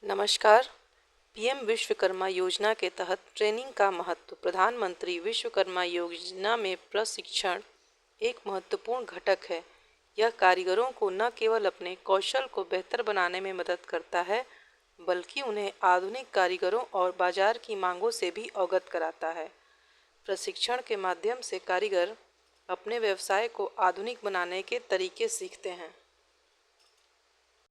नमस्कार। पीएम विश्वकर्मा योजना के तहत ट्रेनिंग का महत्व। प्रधानमंत्री विश्वकर्मा योजना में प्रशिक्षण एक महत्वपूर्ण घटक है। यह कारीगरों को न केवल अपने कौशल को बेहतर बनाने में मदद करता है, बल्कि उन्हें आधुनिक कारीगरों और बाजार की मांगों से भी अवगत कराता है। प्रशिक्षण के माध्यम से कारीगर अपने व्यवसाय को आधुनिक बनाने के तरीके सीखते हैं।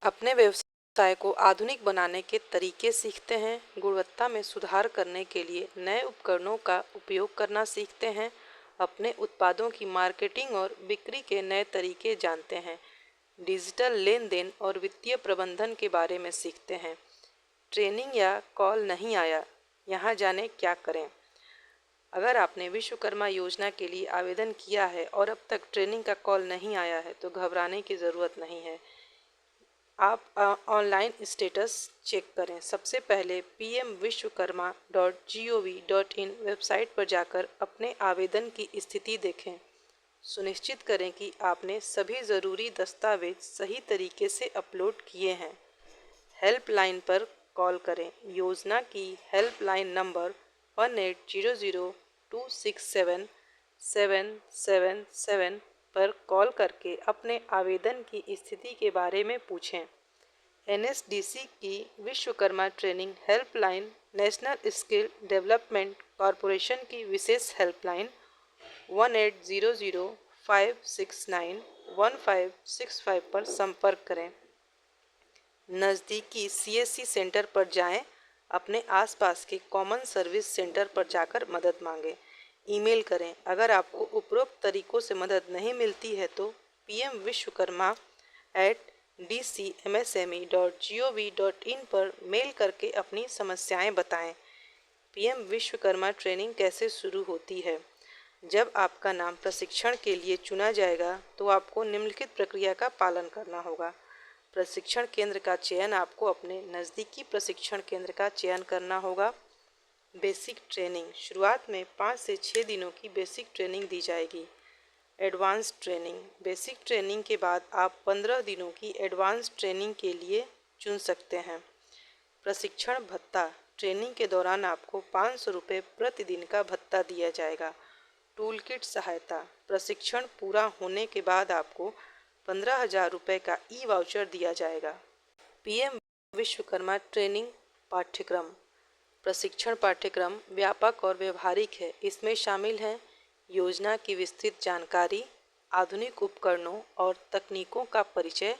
अपने व्यवसाय को आधुनिक बनाने के तरीके सीखते हैं, गुणवत्ता में सुधार करने के लिए नए उपकरणों का उपयोग करना सीखते हैं, अपने उत्पादों की मार्केटिंग और बिक्री के नए तरीके जानते हैं, डिजिटल लेन देन और वित्तीय प्रबंधन के बारे में सीखते हैं। ट्रेनिंग या कॉल नहीं आया, यहाँ जाने क्या करें। अगर आपने विश्वकर्मा योजना के लिए आवेदन किया है और अब तक ट्रेनिंग का कॉल नहीं आया है तो घबराने की ज़रूरत नहीं है। आप ऑनलाइन स्टेटस चेक करें। सबसे पहले pmvishwakarma.gov.in वेबसाइट पर जाकर अपने आवेदन की स्थिति देखें। सुनिश्चित करें कि आपने सभी ज़रूरी दस्तावेज सही तरीके से अपलोड किए हैं। हेल्पलाइन पर कॉल करें। योजना की हेल्पलाइन नंबर 1800-267-777 पर कॉल करके अपने आवेदन की स्थिति के बारे में पूछें। एनएसडीसी की Vishwakarma training helpline national skill development corporation की विशेष हेल्पलाइन 1800-569-1565 पर संपर्क करें। नज़दीकी सीएससी सेंटर पर जाएं। अपने आसपास के कॉमन सर्विस सेंटर पर जाकर मदद मांगें। ईमेल करें। अगर आपको उपरोक्त तरीकों से मदद नहीं मिलती है तो pmvishwakarma@dcmsme.gov.in पर मेल करके अपनी समस्याएं बताएं। पीएम विश्वकर्मा ट्रेनिंग कैसे शुरू होती है। जब आपका नाम प्रशिक्षण के लिए चुना जाएगा तो आपको निम्नलिखित प्रक्रिया का पालन करना होगा। प्रशिक्षण केंद्र का चयन। आपको अपने नज़दीकी प्रशिक्षण केंद्र का चयन करना होगा। Basic training. शुरुआत में 5 से 6 दिनों की बेसिक ट्रेनिंग दी जाएगी। Advance training. बेसिक ट्रेनिंग के बाद आप 15 दिनों की एडवांस ट्रेनिंग के लिए चुन सकते हैं। प्रशिक्षण भत्ता। ट्रेनिंग के दौरान आपको 500 रुपये प्रतिदिन का भत्ता दिया जाएगा। टूल किट सहायता। प्रशिक्षण पूरा होने के बाद आपको 15,000 रुपये का ई वाउचर दिया जाएगा। पीएम विश्वकर्मा ट्रेनिंग पाठ्यक्रम। प्रशिक्षण पाठ्यक्रम व्यापक और व्यवहारिक है। इसमें शामिल हैं योजना की विस्तृत जानकारी, आधुनिक उपकरणों और तकनीकों का परिचय,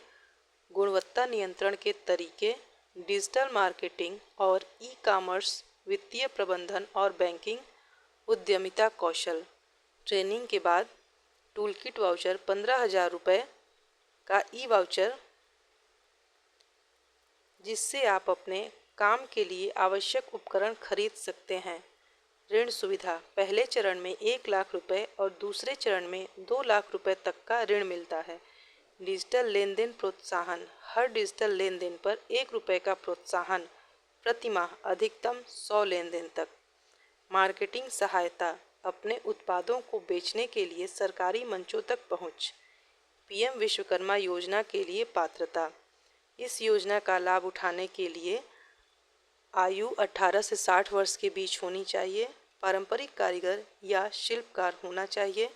गुणवत्ता नियंत्रण के तरीके, डिजिटल मार्केटिंग और ई कॉमर्स, वित्तीय प्रबंधन और बैंकिंग, उद्यमिता कौशल। ट्रेनिंग के बाद टूल किट वाउचर 15,000 रुपये का ई वाउचर, जिससे आप अपने काम के लिए आवश्यक उपकरण खरीद सकते हैं। ऋण सुविधा। पहले चरण में 1 लाख रुपए और दूसरे चरण में 2 लाख रुपए तक का ऋण मिलता है। डिजिटल लेन देन प्रोत्साहन। हर डिजिटल लेन देन पर 1 रुपये का प्रोत्साहन, प्रति माह अधिकतम 100 लेन देन तक। मार्केटिंग सहायता। अपने उत्पादों को बेचने के लिए सरकारी मंचों तक पहुंच। पीएम विश्वकर्मा योजना के लिए पात्रता। इस योजना का लाभ उठाने के लिए आयु 18 से 60 वर्ष के बीच होनी चाहिए। पारंपरिक कारीगर या शिल्पकार होना चाहिए।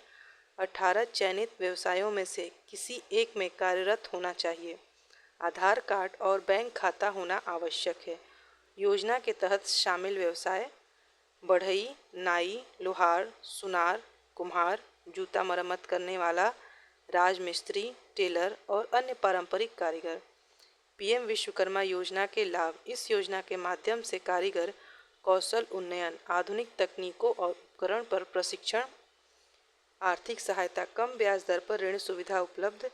18 चयनित व्यवसायों में से किसी एक में कार्यरत होना चाहिए। आधार कार्ड और बैंक खाता होना आवश्यक है। योजना के तहत शामिल व्यवसाय: बढ़ई, नाई, लोहार, सुनार, कुम्हार, जूता मरम्मत करने वाला, राजमिस्त्री, टेलर और अन्य पारंपरिक कारीगर। पीएम विश्वकर्मा योजना के लाभ। इस योजना के माध्यम से कारीगर कौशल उन्नयन, आधुनिक तकनीकों और उपकरण पर प्रशिक्षण, आर्थिक सहायता, कम ब्याज दर पर ऋण सुविधा उपलब्ध,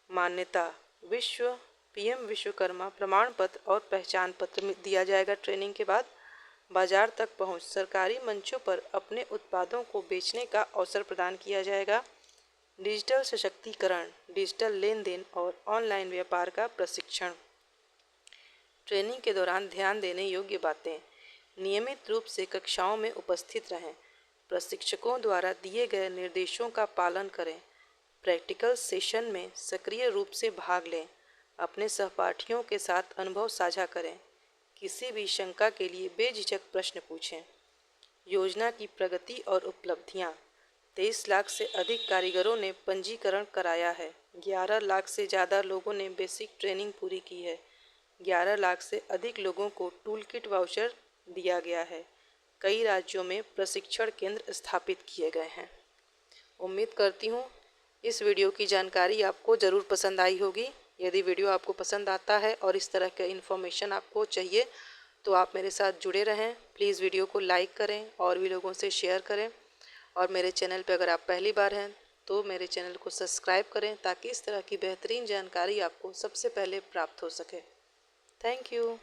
मान्यता, पीएम विश्वकर्मा प्रमाण पत्र और पहचान पत्र दिया जाएगा। ट्रेनिंग के बाद बाजार तक पहुंच। सरकारी मंचों पर अपने उत्पादों को बेचने का अवसर प्रदान किया जाएगा। डिजिटल सशक्तिकरण, डिजिटल लेन देन और ऑनलाइन व्यापार का प्रशिक्षण। ट्रेनिंग के दौरान ध्यान देने योग्य बातें: नियमित रूप से कक्षाओं में उपस्थित रहें। प्रशिक्षकों द्वारा दिए गए निर्देशों का पालन करें। प्रैक्टिकल सेशन में सक्रिय रूप से भाग लें। अपने सहपाठियों के साथ अनुभव साझा करें। किसी भी शंका के लिए बेझिझक प्रश्न पूछें। योजना की प्रगति और उपलब्धियां। 23 लाख से अधिक कारीगरों ने पंजीकरण कराया है। 11 लाख से ज़्यादा लोगों ने बेसिक ट्रेनिंग पूरी की है। 11 लाख से अधिक लोगों को टूल किट वाउचर दिया गया है। कई राज्यों में प्रशिक्षण केंद्र स्थापित किए गए हैं। उम्मीद करती हूँ इस वीडियो की जानकारी आपको ज़रूर पसंद आई होगी। यदि वीडियो आपको पसंद आता है और इस तरह का इन्फॉर्मेशन आपको चाहिए तो आप मेरे साथ जुड़े रहें। प्लीज़ वीडियो को लाइक करें और भी लोगों से शेयर करें। और मेरे चैनल पर अगर आप पहली बार हैं तो मेरे चैनल को सब्सक्राइब करें ताकि इस तरह की बेहतरीन जानकारी आपको सबसे पहले प्राप्त हो सके। Thank you.